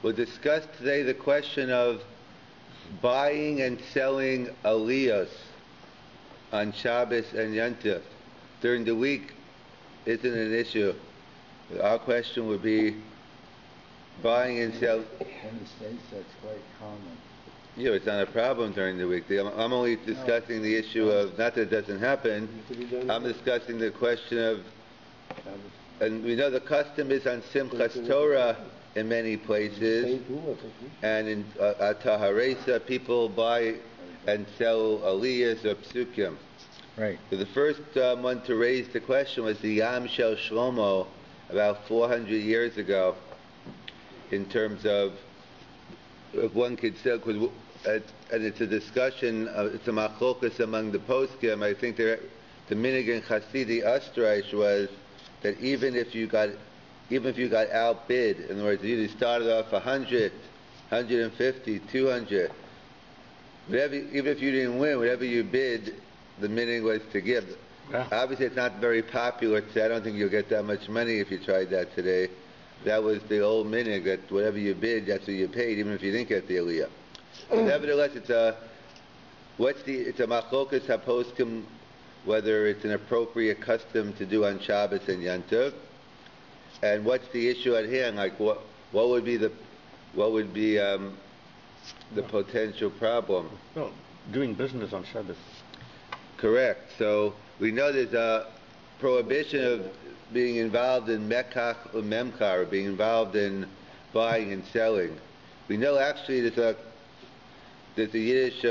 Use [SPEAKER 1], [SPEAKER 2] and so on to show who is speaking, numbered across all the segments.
[SPEAKER 1] We'll discuss today the question of buying and selling Aliyas on Shabbos and Yantif. During the week isn't an issue. Our question would be buying and selling.
[SPEAKER 2] In the States, that's quite common.
[SPEAKER 1] Yeah, it's not a problem during the week. I'm only discussing the issue of, not that it doesn't happen, I'm discussing the question of, and we know the custom is on Simchas Torah in many places, and in Taharesa people buy and sell Aliyas or Psukim.
[SPEAKER 2] Right.
[SPEAKER 1] So the first one to raise the question was the Yam Shel Shlomo about 400 years ago, in terms of if one could sell, and it's a discussion, it's a machlokas among the poskim. I think the minhag in Chasidi Astraish was that even if you got outbid, in other words, you started off 100, 150, 200, whatever, even if you didn't win, whatever you bid, the minhag was to give.
[SPEAKER 2] Yeah.
[SPEAKER 1] Obviously, it's not very popular today. I don't think you'll get that much money if you tried that today. That was the old minhag, that whatever you bid, that's what you paid, even if you didn't get the aliyah. Nevertheless, it's a machlokas haposkim, whether it's an appropriate custom to do on Shabbos and Yantiv, and what's the issue at hand? Like what would be the potential problem?
[SPEAKER 3] Well, doing business on Shabbos.
[SPEAKER 1] Correct. So we know there's a prohibition of being involved in mekach or memkar, or being involved in buying and selling. We know actually there's a Yiddish,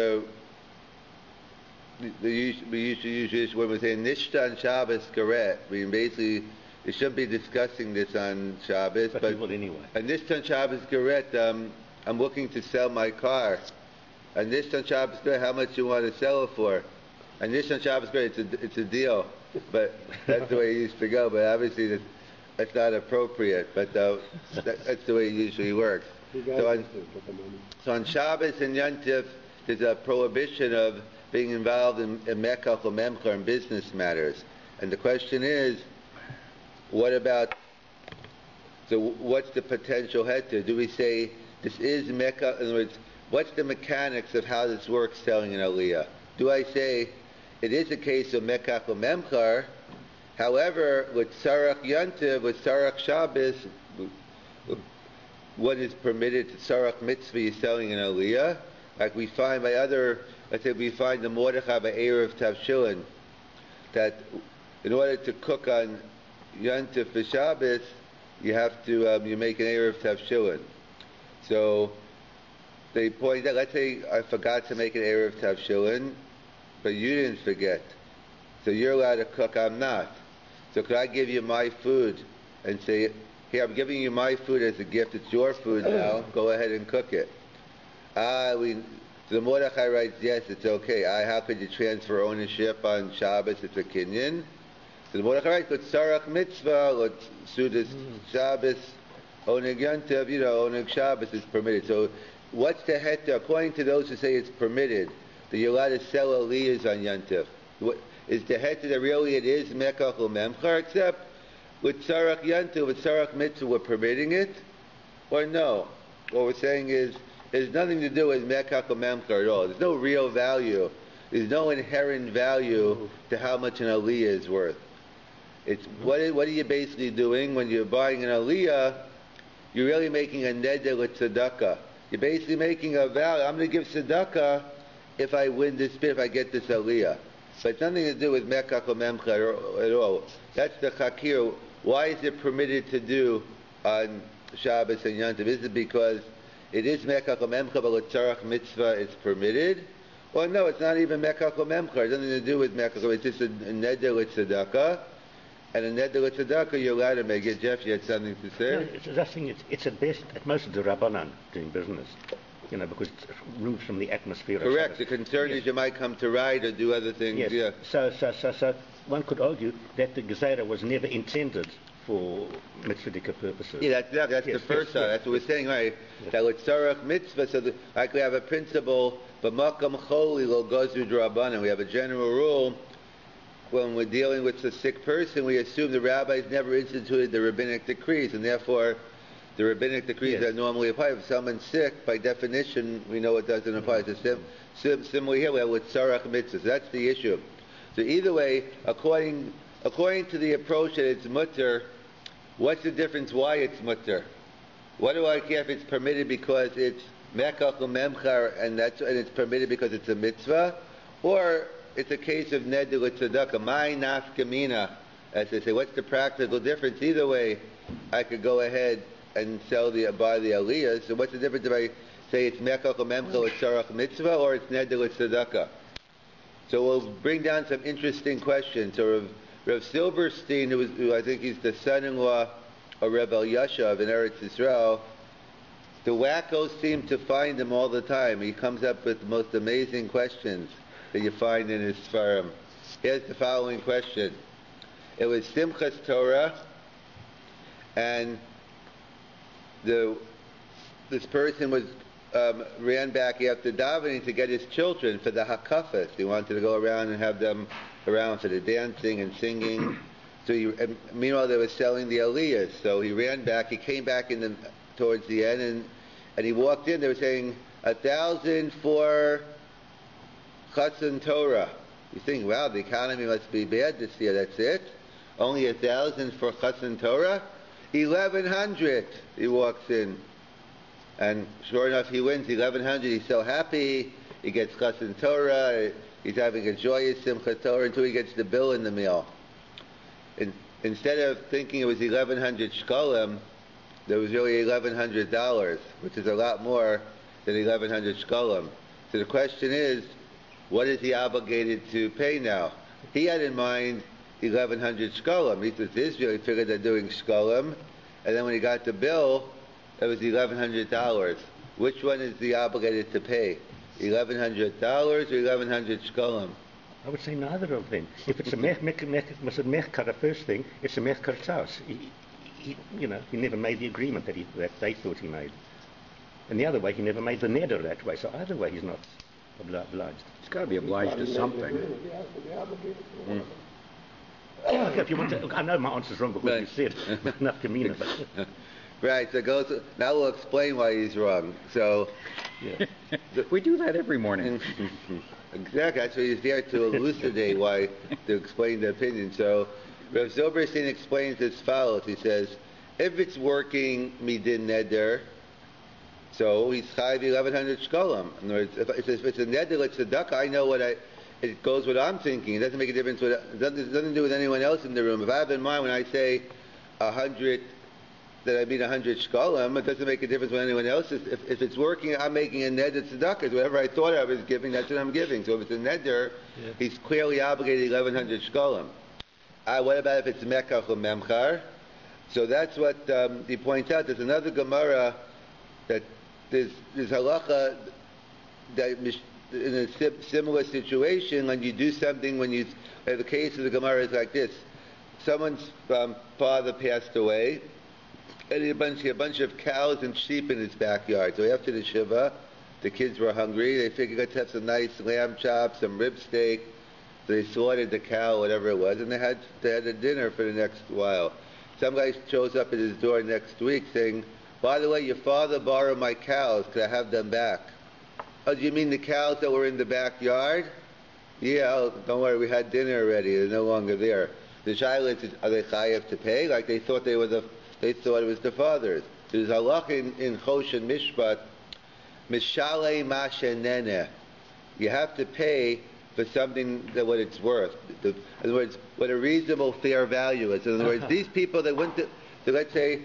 [SPEAKER 1] we used to use Yiddish when we say Nishta on Shabbos Garet. We basically, we shouldn't be discussing this on Shabbos,
[SPEAKER 3] but we will anyway.
[SPEAKER 1] And Nishta on Shabbos Garet, I'm looking to sell my car. And Nishta on Shabbos Garet, how much you want to sell it for? And Nishta on Shabbos Garet, it's a deal. But that's the way it used to go. But obviously that's not appropriate. But that's the way it usually works. So on Shabbos and Yantif, there's a prohibition of being involved in mekach or memkar in business matters. And the question is, what's the potential heter? Do we say this is mekach? In other words, what's the mechanics of how this works selling an aliyah? Do I say it is a case of mekach or memkar? However, with sarach yantiv, with sarach Shabbos, what is permitted to sarach mitzvah is selling an aliyah, like we find by other. Let's say we find the Mordechai by Erev Tavshilin, that in order to cook on yantiv for Shabbos, you have to you make an Erev Tavshilin. So they point out. Let's say I forgot to make an Erev Tavshilin, but you didn't forget, so you're allowed to cook. I'm not. So could I give you my food and say, here, I'm giving you my food as a gift. It's your food now. Go ahead and cook it. So the Mordechai writes, yes, it's okay. How could you transfer ownership on Shabbos? It's a kinyan. So the Mordechai writes, but sarach mitzvah, or sudas Shabbos, oneg yantiv, oneg Shabbos is permitted. So what's the heter? According to those who say it's permitted, that you're allowed to sell aliyahs on yantiv, is the heter that really it is mekach or memchar, except with sarach yantiv, with sarach mitzvah, we're permitting it, or no? What we're saying is, there's nothing to do with mekach or memchar at all. There's no real value. There's no inherent value to how much an aliyah is worth. It's what are you basically doing when you're buying an aliyah? You're really making a neder with tzedakah. You're basically making a vow. I'm going to give tzedakah if I win this bid, if I get this aliyah. But it's nothing to do with mekach or memchar at all. That's the chakir. Why is it permitted to do on Shabbos and Yantiv? Is it because it is mekach or memchar, but with tzarach mitzvah it's permitted? Or no, it's not even mekach or memchar. It's nothing to do with mekach. It's just a neder with tzedakah. And a neder with tzedakah you're allowed to make it. Jeff, you had something to say?
[SPEAKER 3] No, it's at best, at most, the Rabbanan doing business. Because it's removed from the atmosphere.
[SPEAKER 1] Correct. The concern is you might come to ride or do other things.
[SPEAKER 3] Yes.
[SPEAKER 1] Yeah.
[SPEAKER 3] So one could argue that the Gezerah was never intended for mitzvah purposes.
[SPEAKER 1] Yeah, that's the first side. That's what we're saying, right? Yes. That with tzarach mitzvah, so like we have a principle, b'makam choli lo gozu d'Rabbanan. We have a general rule. When we're dealing with a sick person, we assume the rabbis never instituted the rabbinic decrees, and therefore the rabbinic decrees that normally apply. If someone's sick, by definition, we know it doesn't apply. So similarly here, we have with tzarach mitzvahs. That's the issue. So either way, according to the approach that it's mutter, what's the difference why it's mutter? What do I care if it's permitted because it's mekach u'memchar and it's permitted because it's a mitzvah? Or it's a case of neder l'tzedakah, my nafkamina, as they say. What's the practical difference? Either way, I could go ahead and buy the aliyas. So what's the difference if I say it's mekach u'memchar or tzarach mitzvah, or it's neder l'tzedakah? So we'll bring down some interesting questions. So Rav Silverstein, who I think he's the son-in-law of Rebbe Yashav in Eretz Yisrael, the wackos seem to find him all the time. He comes up with the most amazing questions that you find in his Sfarim. Here's the following question. It was Simchas Torah, and this person was ran back after davening to get his children for the hakafas. He wanted to go around and have them around for the dancing and singing. So meanwhile they were selling the aliyas. So he ran back. He came back towards the end, and he walked in. They were saying 1,000 for Chassan Torah. You think, wow, the economy must be bad this year. That's it? Only 1,000 for Chassan Torah? 1,100. He walks in. And sure enough, he wins 1,100. He's so happy. He gets Chassan Torah. He's having a joyous Simchat Torah until he gets the bill in the mail. Instead of thinking it was 1,100 shkolim, there was really $1,100, which is a lot more than 1,100 shkolim. So the question is, what is he obligated to pay now? He had in mind 1,100 shkolim. He was Israel. He figured they're doing shkolim, and then when he got the bill, it was $1,100. Which one is he obligated to pay? $1,100 or 1,100 shkolim?
[SPEAKER 3] I would say neither of them. If it's a mechkar, the first thing, it's a mechkar tzas. He never made the agreement that they thought he made. And the other way, he never made the neder that way. So either way, he's not obliged.
[SPEAKER 2] He's got to be obliged to something.
[SPEAKER 3] Okay, if you want to, I know my answer's wrong, but what you said, enough to mean it.
[SPEAKER 1] Right, so now we'll explain why he's wrong. So,
[SPEAKER 2] yeah. We do that every morning.
[SPEAKER 1] Exactly, that's why he's there to elucidate to explain the opinion. So, Rav Silverstein explains as follows. He says, if it's working midin neder, so he's chayv 1,100 shkolim. In other words, if it's a neder, it's a tzedakah, I know it goes what I'm thinking. It doesn't make a difference. It doesn't do with anyone else in the room. If I have in mind when I say 100, that I mean 100 shkolim, it doesn't make a difference with anyone else. If it's working, I'm making a neder tzedakah. Whatever I thought I was giving, that's what I'm giving. So if it's a neder, he's clearly obligated 1,100 shkolim. What about if it's mekach or memchar? So that's what he points out. There's another Gemara that there's halacha that in a similar situation, when you do something, the case of the Gemara is like this. Someone's father passed away, and he had a bunch of cows and sheep in his backyard. So after the Shiva, the kids were hungry. They figured, let's have some nice lamb chops, some rib steak. So they slaughtered the cow, whatever it was, and they had a dinner for the next while. Some guy shows up at his door next week saying, by the way, your father borrowed my cows. Could I have them back? Oh, do you mean the cows that were in the backyard? Yeah, don't worry, we had dinner already. They're no longer there. The shaila is, are they chayav to pay? Like they thought it was the father's. There's halach in Chosh and Mishpat, Mishalei Mashenene. You have to pay for something that what it's worth. In other words, what a reasonable fair value is. In other words, these people, let's say,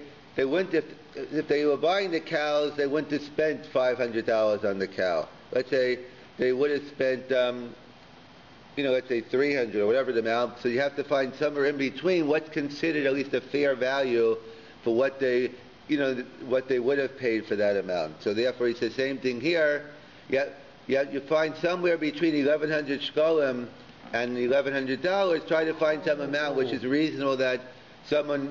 [SPEAKER 1] if they were buying the cows, they wouldn't have spent $500 on the cow. Let's say they would have spent, let's say $300 or whatever the amount. So you have to find somewhere in between what's considered at least a fair value for what they would have paid for that amount. So therefore, it's the same thing here. You find somewhere between 1,100 shkolim and $1,100. Try to find some amount which is reasonable that someone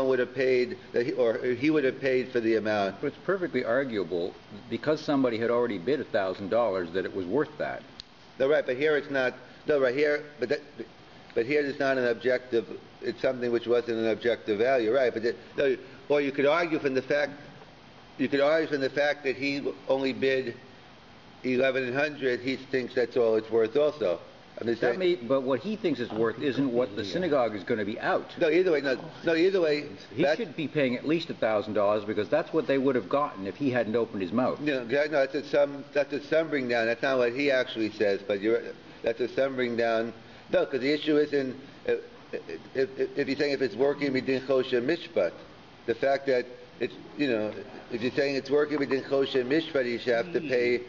[SPEAKER 1] would have paid, or he would have paid for the amount.
[SPEAKER 2] But it's perfectly arguable because somebody had already bid $1,000 that it was worth that.
[SPEAKER 1] No, right, but here it's not. No, right here, but But here it's not an objective. It's something which wasn't an objective value, right? But or you could argue from the fact that he only bid 1,100. He thinks that's all it's worth, also.
[SPEAKER 2] But what he thinks it's worth isn't what the synagogue is going to be out.
[SPEAKER 1] No, either way, either way.
[SPEAKER 2] He should be paying at least $1,000 because that's what they would have gotten if he hadn't opened his mouth.
[SPEAKER 1] No, that's what some bring down. That's not what he actually says, but that's what some bring down. No, because the issue isn't if you're saying if it's working within Choshen Mishpat, the fact that it's if you're saying it's working within Choshen Mishpat, you should have to pay.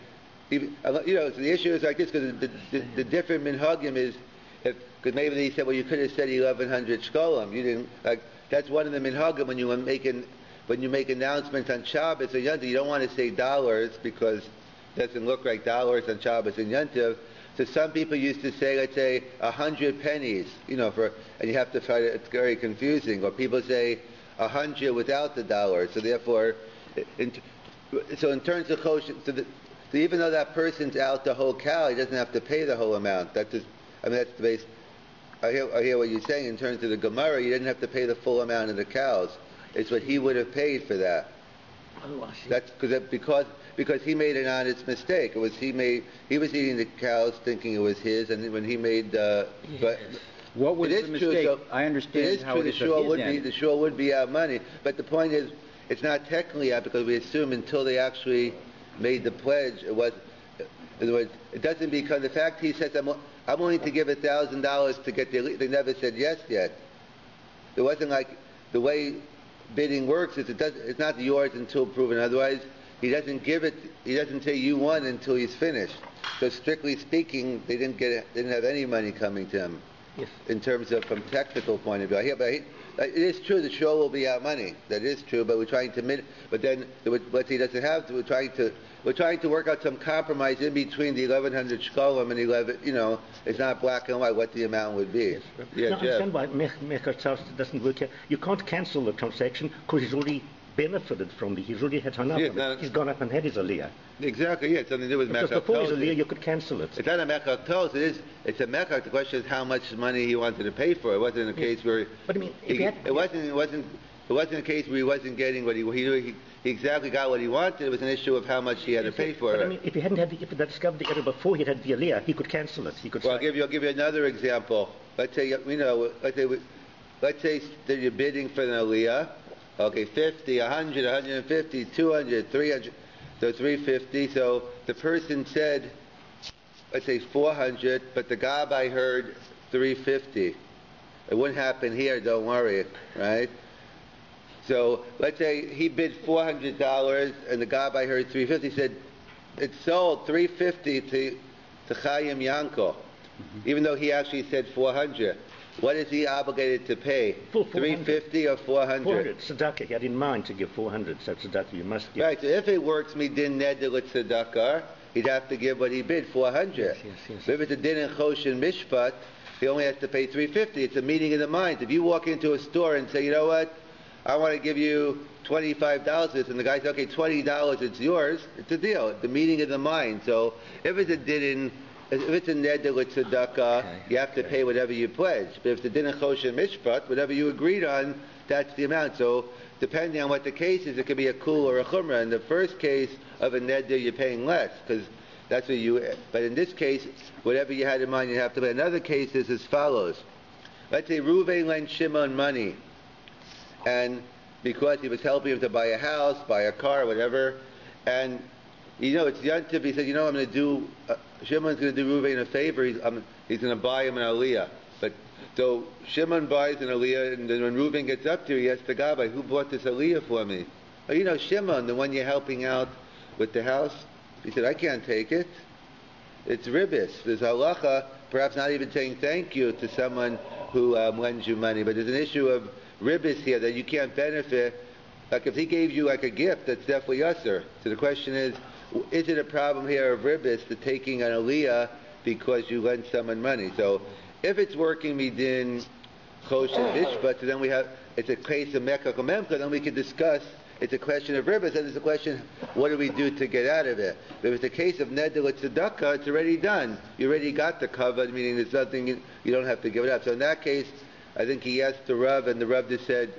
[SPEAKER 1] So the issue is like this, because the different minhagim is, because maybe they said, well, you could have said 1,100 shkolim. You didn't. That's one of the minhagim when you make announcements on Shabbos or Yontif. You don't want to say dollars because it doesn't look like dollars on Shabbos and Yontif. So some people used to say, let's say 100 pennies, and you have to try to. It's very confusing. Or people say 100 without the dollar. So therefore, in terms of kosher, so even though that person's out the whole cow, he doesn't have to pay the whole amount. That's the base. I hear what you're saying in terms of the Gemara. You didn't have to pay the full amount of the cows. It's what he would have paid for that.
[SPEAKER 3] Oh, I see.
[SPEAKER 1] That's because he made an honest mistake. He was eating the cows thinking it was his, and when he made but
[SPEAKER 2] what was the mistake?
[SPEAKER 1] So
[SPEAKER 2] I understand how it is.
[SPEAKER 1] The shul would be out money, but the point is, it's not technically out because we assume until they actually made the pledge, it was. In other words, it doesn't become the fact he says I'm willing to give $1,000 to get the. They never said yes yet. It wasn't like the way bidding works. It's not yours until proven otherwise. He doesn't give it. He doesn't say you won until he's finished. So strictly speaking, they didn't have any money coming to him.
[SPEAKER 3] Yes.
[SPEAKER 1] In terms of from technical point of view. It is true the show will be out money. That is true, but we're trying to but then what he doesn't have to. We're trying to work out some compromise in between the 1,100 shkolim and 11. It's not black and white what the amount would be.
[SPEAKER 3] Yes.
[SPEAKER 1] Yeah,
[SPEAKER 3] I understand why Mecher doesn't work here. You can't cancel the transaction because he's already benefited from he's already had enough of it. He's gone up and had his aliyah.
[SPEAKER 1] Exactly, yeah. It's something to do with
[SPEAKER 3] Because before his aliyah, you could cancel it.
[SPEAKER 1] It's not a mechak tos. It's a mechak. The question is how much money he wanted to pay for. It wasn't a case where.
[SPEAKER 3] But I mean,
[SPEAKER 1] it wasn't a case where he wasn't getting what he exactly got what he wanted. It was an issue of how much he had to pay for it.
[SPEAKER 3] I mean, if he discovered the error before he had the aliyah, he could cancel it.
[SPEAKER 1] I'll give you another example. Let's say let's say that you're bidding for an aliyah. Okay, 50, 100, 150, 200, 300, so 350. So the person said, let's say 400, but the gabbai heard 350. It wouldn't happen here, don't worry, right? So let's say he bid $400 and the gabbai heard 350. He said, it sold 350 to Chaim Yanko, even though he actually said 400. What is he obligated to pay? 350 or 400?
[SPEAKER 3] 400. Tzedakah. He had in mind to give 400. So tzedakah, you must give.
[SPEAKER 1] Right. So if it works, midin neder tzedakah, he'd have to give what he bid, 400.
[SPEAKER 3] Yes.
[SPEAKER 1] But if it's a din in choshen mishpat, he only has to pay 350. It's a meeting of the minds. If you walk into a store and say, you know what, I want to give you $25, and the guy says, okay, $20, it's yours. It's a deal. It's a meeting of the mind. So if it's a din if it's a neder tzedakah, you have to pay whatever you pledge. But if it's a din choshen mishpat, whatever you agreed on, that's the amount. So depending on what the case is, it could be a kul or a chumrah. In the first case of a neder, you're paying less because that's what you. But in this case, whatever you had in mind, you have to pay. Another case is as follows: let's say Reuven lent Shimon money, and because he was helping him to buy a house, buy a car, whatever, and it's Yontif. He said, I'm going to do. Shimon's going to do Reuven a favor. He's going to buy him an aliyah. But so Shimon buys an aliyah, and then when Reuven gets up to, he asks the gabbai, "Who bought this aliyah for me?" Oh, Shimon, the one you're helping out with the house. He said, "I can't take it. It's ribbis. There's halacha, perhaps not even saying thank you to someone who lends you money, but there's an issue of ribbis here that you can't benefit. Like if he gave you like a gift, that's definitely usher. So the question is it a problem here of ribbis, the taking an aliyah because you lend someone money? So if it's working midin choshen mishpat, so then it's a case of mekach or memcha, then we can discuss it's a question of ribbis, and it's a question, what do we do to get out of it? But if it's a case of neder tzedakah, it's already done. You already got the covered, meaning there's nothing, you don't have to give it up. So in that case, I think he asked the Rav, and the Rav just said,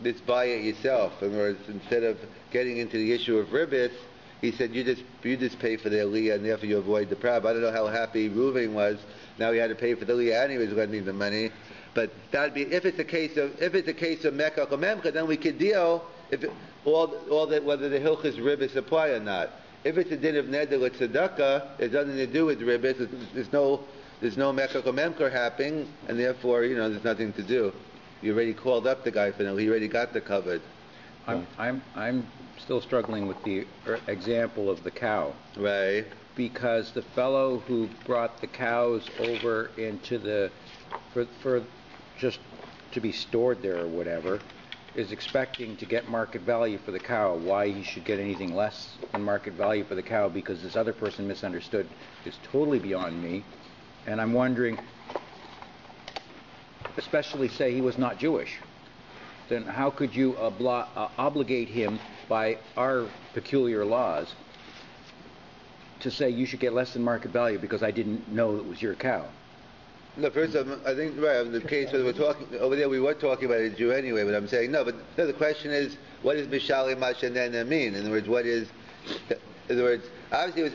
[SPEAKER 1] just buy it yourself. In other words, instead of getting into the issue of ribbis, he said, you just pay for the aliyah, and therefore you avoid the problem. I don't know how happy Reuven was. Now he had to pay for the aliyah anyway, he's going to need the money. But that'd be if it's a case of mekach or memcha, then we could deal all that whether the hilchos ribbis apply or not. If it's a din of neder or tzedakah, it has nothing to do with ribbis. There's no mekach or memcha happening, and therefore there's nothing to do. You already called up the guy for now. He already got the covered.
[SPEAKER 2] I'm still struggling with the example of the cow.
[SPEAKER 1] Right.
[SPEAKER 2] Because the fellow who brought the cows over into for just to be stored there or whatever is expecting to get market value for the cow. Why he should get anything less than market value for the cow because this other person misunderstood is totally beyond me. And I'm wondering, especially say he was not Jewish, then how could you obligate him by our peculiar laws to say you should get less than market value because I didn't know it was your cow?
[SPEAKER 1] No, first I think right in the case where we're talking over there, we were talking about a Jew anyway. But I'm saying no. But no, the question is, what does mishali mashanena mean? In other words, obviously,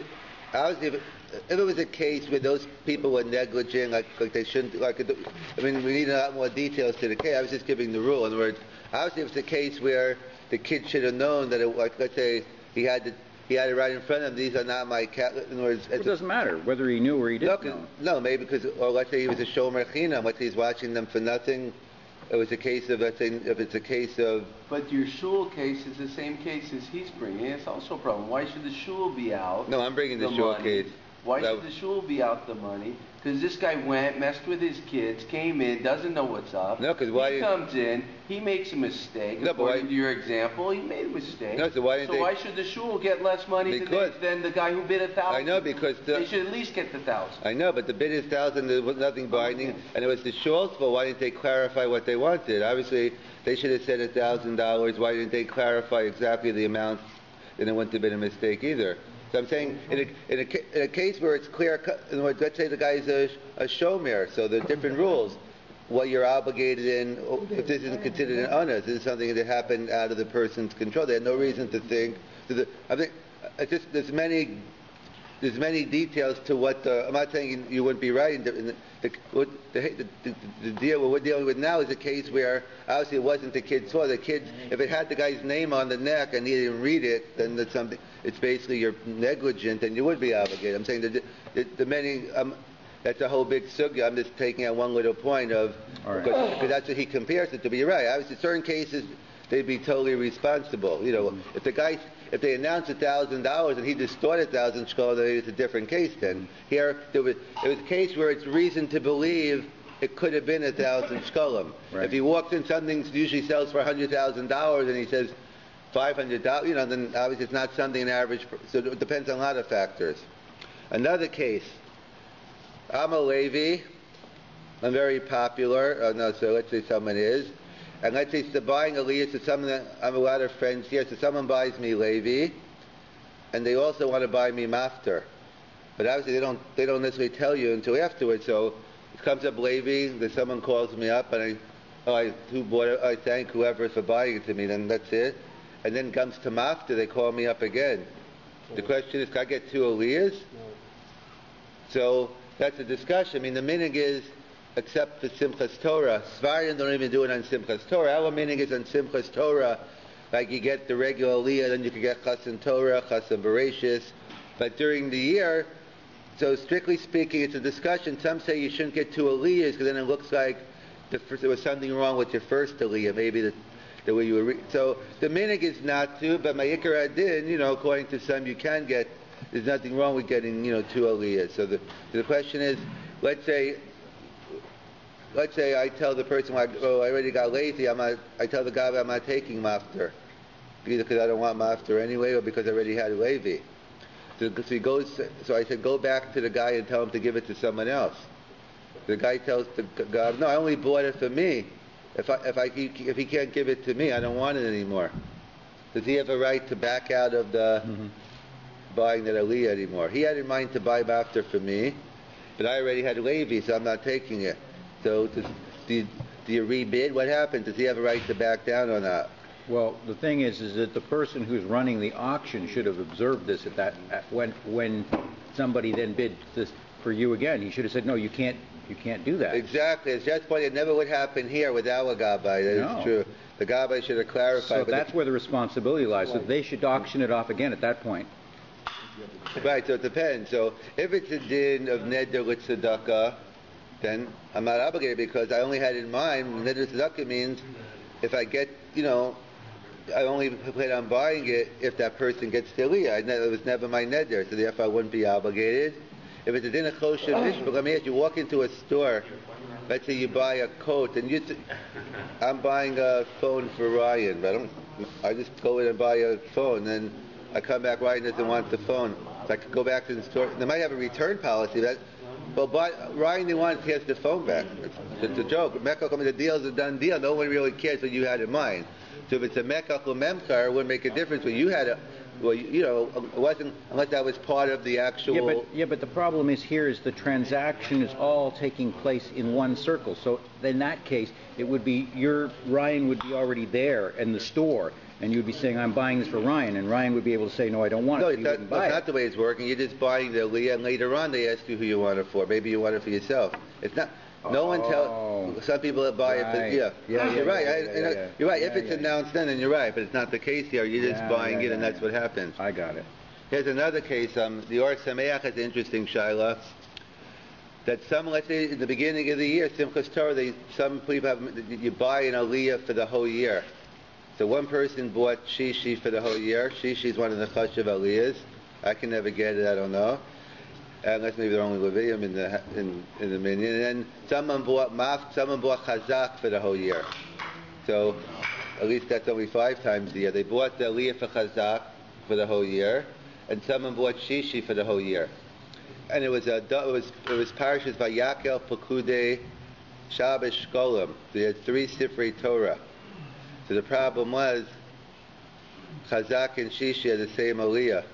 [SPEAKER 1] if it was a case where those people were negligent, like they shouldn't, we need a lot more details to the case. I was just giving the rule. In other words, obviously, if it's a case where the kid should have known that, let's say he had it right in front of him. These are not my cat. In other words,
[SPEAKER 2] it doesn't matter whether he knew or he didn't know.
[SPEAKER 1] No, maybe because, or let's say he was a shomer chinam. Let's say he's watching them for nothing. It was a case of, let's say, if it's a case of.
[SPEAKER 4] But your shul case is the same case as he's bringing. It's also a problem. Why should the shul be out?
[SPEAKER 1] No, I'm bringing the shul case.
[SPEAKER 4] Why should the shul be out the money? Because this guy went, messed with his kids, came in, doesn't know what's up.
[SPEAKER 1] No, because why?
[SPEAKER 4] He comes in, he makes a mistake. No, according to your example, he made a mistake.
[SPEAKER 1] No, so why
[SPEAKER 4] should the shul get less money than the guy who bid 1,000?
[SPEAKER 1] I know, because
[SPEAKER 4] they should at least get the 1,000.
[SPEAKER 1] I know, but the bid is 1,000. There was nothing binding, and it was the shul's fault. Why didn't they clarify what they wanted? Obviously, they should have said $1,000. Why didn't they clarify exactly the amount? Then it wouldn't have been a mistake either. So I'm saying, in a case where it's clear, in other words, let's say the guy's a shomer, so there are different rules. What you're obligated in, if this isn't considered an honor, this is something that happened out of the person's control. They had no reason to think. I think there's many details to what. I'm not saying you wouldn't be right. The deal what we're dealing with now is a case where obviously it wasn't the kid's fault. The kid, if it had the guy's name on the neck and he didn't read it, then that's something. It's basically you're negligent and you would be obligated. I'm saying the many. That's a whole big sugya. I'm just taking out one little point of because that's what he compares it to. But you're right. Obviously, certain cases they'd be totally responsible. If they announced $1,000 and he distorted 1,000 shkolim, then it's a different case. Then here it was a case where it's reason to believe it could have been 1,000 shkolim. Right. If he walks in, something usually sells for $100,000 and he says $500, then obviously it's not something an average. So it depends on a lot of factors. Another case. I'm a Levi. I'm very popular. So let's say someone is. And let's say so buying Aliyas to someone that I have a lot of friends here. So someone buys me Levi, and they also want to buy me Mafter. But obviously they don't necessarily tell you until afterwards. So it comes up Levi, then someone calls me up, and I thank whoever for buying it to me. Then that's it. And then comes to Mafter, they call me up again. The question is, can I get 2 Aliyas? So that's a discussion. I mean, the minig is, except for Simchas Torah. Svarim don't even do it on Simchas Torah. Our meaning is on Simchas Torah, like you get the regular Aliyah, then you can get Chasan Torah, Chasan Bereshis. But during the year, so strictly speaking, it's a discussion. Some say you shouldn't get 2 Aliyahs because then it looks like there was something wrong with your first Aliyah, maybe the way you were. So the minig is not to, but my Ikar Adin, according to some, you can get. There's nothing wrong with getting, 2 Aliyahs. So the question is, let's say I tell the person, I already got lazy. I tell the guy I'm not taking Mafter, either because I don't want Mafter anyway, or because I already had Levi. So he goes. So I said, go back to the guy and tell him to give it to someone else. The guy tells the guy, no, I only bought it for me. If he can't give it to me, I don't want it anymore. does he have a right to back out of the buying that Aliyah anymore? He had in mind to buy after for me, but I already had Levi, so I'm not taking it. So do you rebid? What happens? Does he have a right to back down or not?
[SPEAKER 2] Well, the thing is that the person who's running the auction should have observed this when somebody then bid this for you again. He should have said, no, you can't do that.
[SPEAKER 1] Exactly. It's just what it never would happen here with our Gabbai. That is true. The Gabbai should have clarified.
[SPEAKER 2] So that's where the responsibility lies. So they should auction it off again at that point.
[SPEAKER 1] Right, so it depends. So if it's a din of neder with tzedakah, then I'm not obligated because I only had in mind, neder tzedakah means if I get, I only plan on buying it if that person gets the Aliyah. It was never my neder, so therefore I wouldn't be obligated. If it's a din of kosher mishpach, let me ask you, walk into a store, let's say you buy a coat, and I'm buying a phone for Ryan, but I just go in and buy a phone, and I come back, Ryan doesn't want the phone. So I could go back to the store. They might have a return policy. Ryan didn't want to take the phone back. It's a joke. The deal is a done deal. No one really cares what you had in mind. So if it's a mekach or memkar, it wouldn't make a difference. When you had it wasn't unless that was part of the actual.
[SPEAKER 2] Yeah, but the problem is here is the transaction is all taking place in one circle. So in that case, it would be Ryan would be already there in the store. And you'd be saying, I'm buying this for Ryan, and Ryan would be able to say, no, I don't want it.
[SPEAKER 1] No, that's not the way it's working. You're just buying the Aliyah, and later on they ask you who you want it for. Maybe you want it for yourself. It's not. No one tells. Some people that buy it for you're right. You're right. If it's announced then you're right. But it's not the case here. You're just buying it, and that's what happens.
[SPEAKER 2] I got it.
[SPEAKER 1] Here's another case. The Or Sameach has an interesting shaila. That let's say, in the beginning of the year, Simchas Torah, some people you buy an Aliyah for the whole year. So one person bought shishi for the whole year. Shishi is one of the chashuv aliyahs. I can never get it. I don't know, unless maybe they're only levium in the minyan. And then someone bought chazak for the whole year. So at least that's only 5 times a year. They bought the aliyah for chazak for the whole year, and someone bought shishi for the whole year. And it was parashas Vayakel, Pekudei, Shabbos, Shkolim. So you had 3 Sifrei Torah. So the problem was, Chazak and Shishi are the same Aliyah.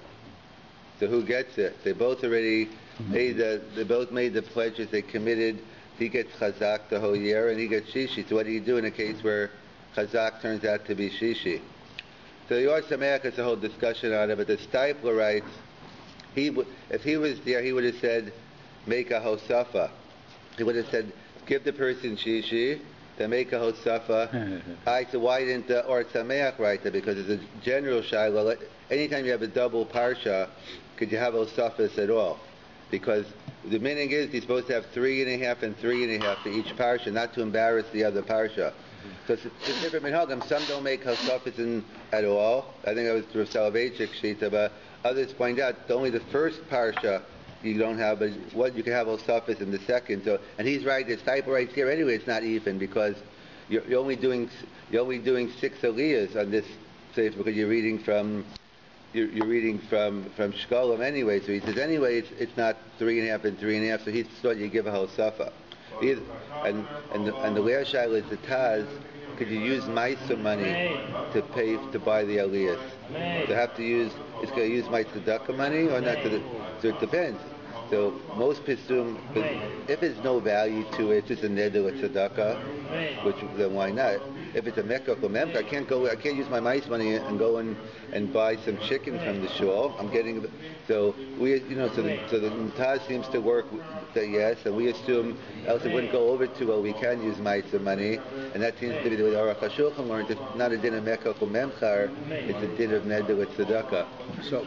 [SPEAKER 1] So who gets it? They both already made the pledges. They committed. He gets Chazak the whole year, and he gets Shishi. So what do you do in a case where Chazak turns out to be Shishi? So the Or Sameach has a whole discussion on it. But the Stipler writes, if he was there, he would have said, make a hosafa. He would have said, give the person Shishi. To make a hosafa. So why didn't the Or Sameach write that? Because it's a general shaila. Anytime you have a double parsha, could you have hosafas at all? Because the meaning is you're supposed to have 3.5 and 3.5 for each parsha, not to embarrass the other parsha. So it's different minhagim. Some don't make hosafas at all. I think that was Rabbi Selevan shita, but others point out only the first parsha you don't have, but what you can have hosafas in the second. So, and he's right. This type right here. Anyway, it's not even because you're only doing 6 aliyahs on this sefer because you're reading from Shkolim anyway. So he says anyway it's not 3.5 and 3.5. So he thought you give a hosafa. And the Leah Shaila is the Taz. Could you use Maisa money to buy the Aliyas? It's going to use my tzedakah money or not? So it depends. So most Pisum, if there's no value to it, it's just a neder with tzedakah, then why not? If it's a mekach or memkar, I can't use my mice money and go and buy some chicken from the shul. I'm getting so the Taz seems to work that yes, and we assume else it wouldn't go over too well. We can use mice money, and that seems to be the way the Aruch HaShulchan learned. It's not a din of mekach or memkar, it's a din of neder with tzedakah.
[SPEAKER 2] So